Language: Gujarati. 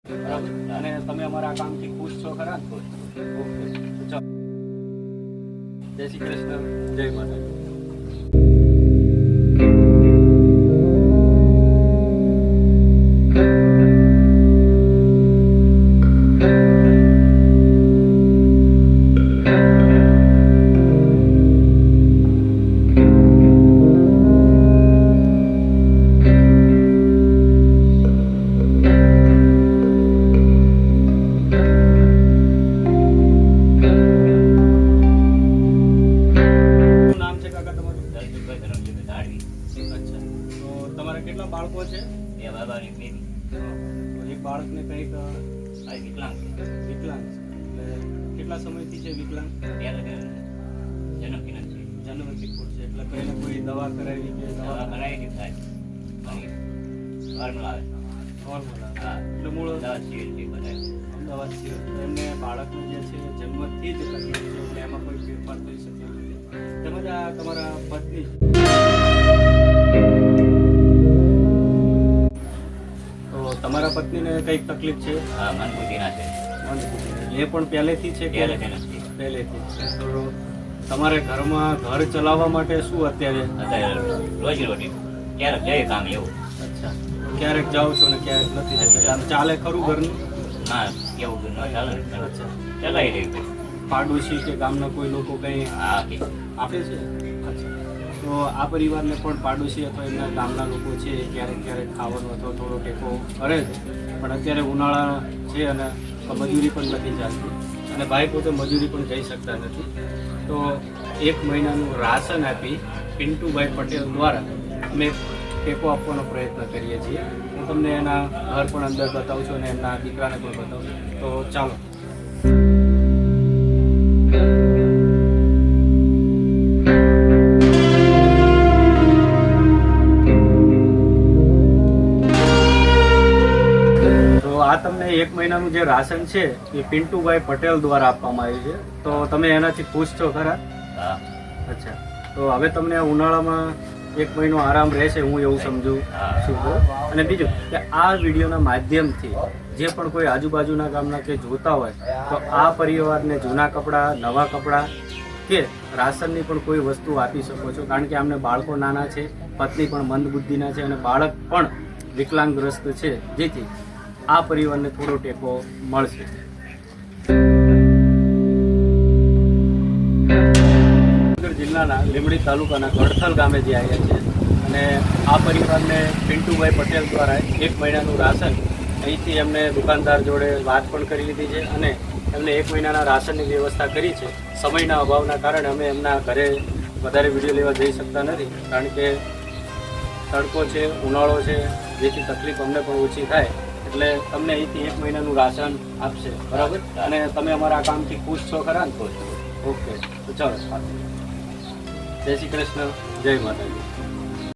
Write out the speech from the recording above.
બરાબર, અને તમે અમારા આ કામથી ખુશ છો ખરા ને? ઓકે, તો ચાલો. જય શ્રી કૃષ્ણ, જય માતાજી. કેટલા બાળકો છે? બે બાબાની બેબી. એક બાળકને કંઈક વિકલાંગ છે. વિકલાંગ છે. એટલે કેટલા સમયથી છે વિકલાંગ? જન્મથી નથી. જન્મથી છે. એટલે પહેલા કોઈ દવા કરાવી કે દવા કરાવી થાય નોર્મલ આવે. નોર્મલ આવે. હા, એટલે મૂળ અમદાવાદ સિવિલથી બતાવ્યું. અમદાવાદ સિવાય તો એમને બાળકનું જે છે જન્મથી જ તકલીફ છે, એટલે એમાં કોઈ ફેરફાર થઈ શકે નથી. તેમજ આ તમારા પત્ની તમારા પત્નીને કઈક તકલીફ છે? હા, મનબુદ્ધિના છે. એ પણ પહેલેથી છે કે પહેલેથી પહેલેથી છે? તો તમારે ઘરમાં ઘર ચલાવવા માટે શું અત્યારે? અત્યારે રોજી રોટી ક્યારેક જઈએ કામ એવું. અચ્છા, ક્યારેક જાઓ છો ને ક્યારેક નથી જતા. આમ ચાલે ખરું ઘરનું? ના, એવું ન ચાલે. અચ્છા, ચલાવી રહી. પાડોશી કે ગામના કોઈ લોકો કંઈ હા, આપી. આપે છે? અચ્છા, તો આ પરિવારને પણ પાડોશી અથવા એમના ગામના લોકો છે ક્યારેક ક્યારેક ખાવાનો અથવા થોડો ટેકો કરે છે. પણ અત્યારે ઉનાળા છે અને મજૂરી પણ નથી ચાલતી, અને ભાઈ પોતે મજૂરી પણ જઈ શકતા નથી. તો 1 મહિનાનું રાશન આપી પિન્ટુભાઈ પટેલ દ્વારા અમે ટેકો આપવાનો પ્રયત્ન કરીએ છીએ. હું તમને એના ઘર પણ અંદર બતાવું છું અને એમના દીકરાને પણ બતાવું છું. તો ચાલો. આ તમને 1 મહિનાનું જે રાશન છે એ પિન્ટુભાઈ પટેલ દ્વારા આપવામાં આવ્યું છે. તો તમે એનાથી ખુશ છો ખરા? હા. અચ્છા, તો હવે તમને ઉનાળામાં 1 મહિનો આરામ રહેશે, હું એવું સમજુ છું. અને બીજું કે આ વિડીયોના માધ્યમથી જે પણ કોઈ આજુબાજુના ગામના કે જોતા હોય તો આ પરિવારને જૂના કપડાં, નવા કપડાં કે રાશનની પણ કોઈ વસ્તુ આપી શકો છો. કારણ કે આમને બાળકો નાના છે, પત્ની પણ મંદબુદ્ધિના છે અને બાળક પણ વિકલાંગગ્રસ્ત છે, જેથી આ પરિવારને થોડો ટેકો મળશે. જિલ્લાના લીંબડી તાલુકાના ગડથલ ગામે જે આવ્યા છે, અને આ પરિવારને પિન્ટુભાઈ પટેલ દ્વારા 1 મહિનાનું રાશન અહીંથી એમને દુકાનદાર જોડે વાત પણ કરી લીધી છે, અને એમને 1 મહિનાના રાશનની વ્યવસ્થા કરી છે. સમયના અભાવના કારણે અમે એમના ઘરે વધારે વિડીયો લેવા જઈ શકતા નથી, કારણ કે તડકો છે, ઉનાળો છે, જેથી તકલીફ અમને પણ ઓછી થાય. એટલે તમને અહીંથી 1 મહિનાનું રાશન આપશે, બરાબર? અને તમે અમારા આ કામથી ખુશ છો ખરા ને? ઓકે, તો ચાલો. જય શ્રી કૃષ્ણ, જય માતાજી.